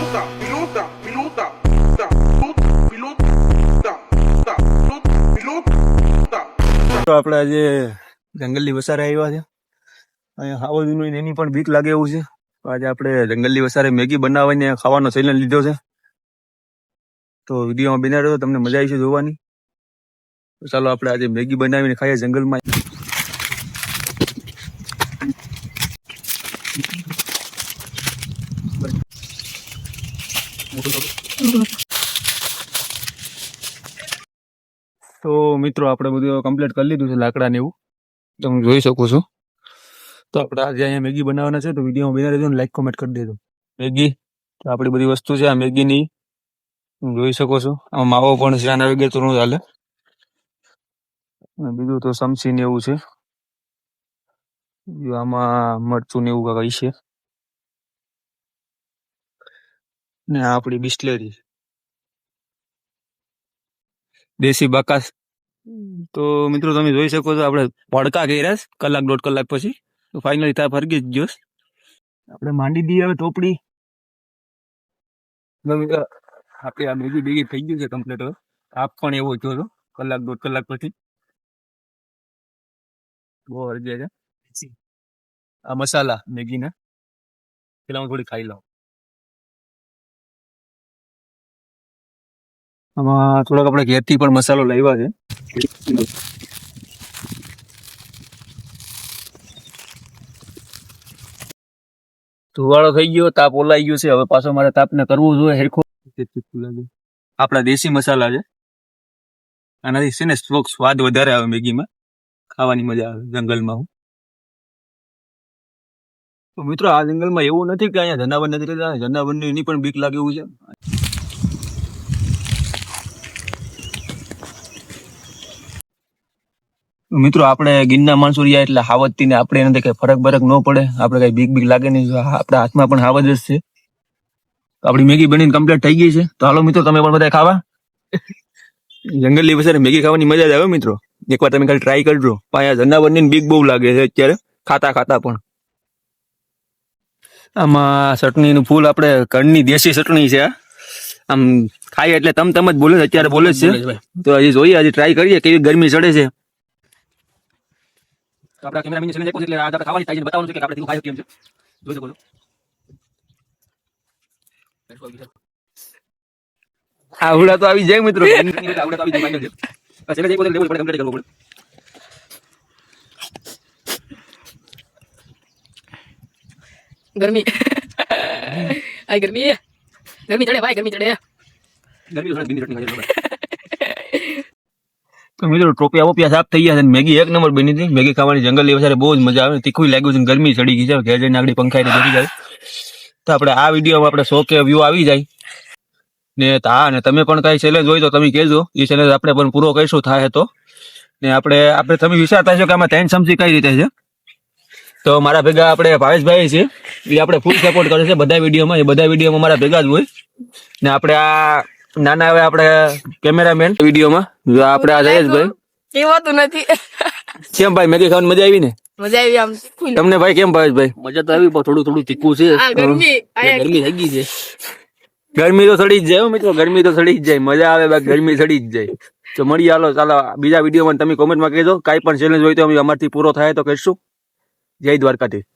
તો આપણે આજે જંગલની વસારે આવ્યા છે. અહીંયા હાવજનું એની પણ બીક લાગે એવું છે. આજે આપણે જંગલની વસારે મેગી બનાવીને ખાવાનો ચેલેન્જ લીધો છે. તો વિડીયોમાં બન્યા રહ્યો, તમને મજા આવી છે જોવાની. તો ચાલો આપણે આજે મેગી બનાવીને ખાઈએ જંગલમાં. તો મિત્રો આપણે બધું કમ્પ્લીટ કરી લીધું છે, લાકડા ને એવું તમે જોઈ શકો છો. તો આપણે આજે અહીંયા મેગી બનાવવાના છે. તો વિડીયોમાં બન્યા રહેજો ને લાઈક કોમેન્ટ કરી દેજો. મેગી તો આપણી બધી વસ્તુ છે. આ મેગીની જોઈ શકો છો. આમાં માવો પણ છે, આના વગર તો ન ચાલે. બીજું તો સમસી ને એવું છે. આમાં મરચું ને એવું કઈ છે ને આ આપણી બિસ્લેરી દેશી બાકાસ. તો મિત્રો તમે જોઈ શકો છો આપણે ભડકા કર્યા કલાક દોઢ કલાક પછી. તો ફાઇનલી ત્યાં ફરગી જ ગયો. આપણે માંડી દઈએ હવે ટોપડી. આપણે આ મેગી બેગી થઈ ગયું છે કમ્પ્લીટ. હવે આપ પણ એવો જો છો કલાક દોઢ કલાક પછી. બહુ હરજે છે આ મસાલા મેગીના. પેલા હું થોડી ખાઈ લઉં. આમાં થોડોક આપણે ઘેરથી પણ મસાલો લાવ્યા છે. ધુવાળો થઈ ગયો, તાપ ઓલાઈ ગયો છે. હવે પાછો મારે તાપને કરવું જોઈએ હેરખો. આપણા દેશી મસાલા છે. આનાથી છે ને સ્વાદ વધારે આવે મેગીમાં, ખાવાની મજા આવે જંગલમાં. હું તો મિત્રો આ જંગલમાં એવું નથી કે અહીંયા જનાવર નથી રહેતા. જનાવરની એની પણ બીક લાગે એવું છે. મિત્રો આપણે ગીરના માણસો રહ્યા એટલે હાવજથી ને આપણે એનાથી કઈ ફરક બરક ન પડે. આપણે કઈ બીક લાગે નહીં. આપણા હાથમાં પણ હાવજ જ છે. આપણી મેગી બનીને કમ્પ્લીટ થઈ ગઈ છે. તો હાલો મિત્રો તમે પણ બધા ખાવા. જંગલની વસારે મેગી ખાવાની મજા જ આવે મિત્રો. એકવાર તમે ખાલી ટ્રાય કરજો. પણ અહીંયા જનાવરની બીક બહુ લાગે છે અત્યારે ખાતા ખાતા પણ. આમાં ચટણીનું ફૂલ આપણે ઘરની દેશી ચટણી છે. આમ ખાઈએ એટલે તમ જ બોલે છે, અત્યારે બોલે જ છે. તો હજી જોઈએ, હજી ટ્રાય કરીએ કેવી ગરમી ચડે છે. આપણા કેમેરામેન છે એટલે આ ખાવાની થાય છે બતાવવાનું છે કે આપણે ખાઈ કેમ છે. જોઈ શકો છો. આવડા તો આવી જાય મિત્રો. આવડા તો આવી જાય છે. પછી એક બોતલ લેવું પડે, કમ્પ્લીટ કરવું પડે. गर्मी आई गर्मी चढ़े भाई गर्मी चढ़े ગરમી થોડી બિંદી ચટણી ખાઈ. તો મિત્રો ટોપિયા વોપિયા સાફ થઈ ગયા છે. મેગી એક નંબર બની હતી. મેગી ખાવાની જંગલની વસારે બહુ જ મજા આવે. તીખું લાગ્યું છે, ગરમી ચડી ગઈ છે. ઘેર જઈને આગળ પંખાઈને જતી જાય. તો આપણે આ વિડીયોમાં આપણે 100K વ્યૂ આવી જાય ને હા, ને તમે પણ કઈ ચેલેન્જ હોય તો તમે કહેજો. એ ચેલેન્જ આપણે પણ પૂરો કરીશું થાય તો. ને આપણે તમે વિચારતા છો કે આમાં 3 ચમચી કઈ રીતે છે. તો મારા ભેગા આપણે ભાવેશભાઈ છે, એ આપણે ફૂલ સપોર્ટ કરે છે બધા વિડીયોમાં. એ બધા વિડીયોમાં મારા ભેગા જ હોય. ને આપણે આ નાના હવે આપણે કેમેરામેન વિડીયોમાં આપણે આ જયેશભાઈ. કેવાતું નથી. કેમ ભાઈ મેગી ખાવાની મજા આવી ને? મજા આવી આમ. તમને ભાઈ કેમ ભાવેશભાઈ? મજા તો આવી પણ થોડું તીખું છે. ગરમી થઈ ગઈ છે. ગરમી તો સડી જ જાય મિત્રો. ગરમી તો સડી જ જાય. મજા આવે બાકી ગરમી સડી જ જાય. તો મળીએ હાલો ચાલો બીજા વિડીયોમાં. તમે કોમેન્ટમાં કહેજો કાંઈ પણ ચેલેન્જ હોય તો અમે અમારથી પૂરો થાય તો કરીશું. જય દ્વારકાધીશ.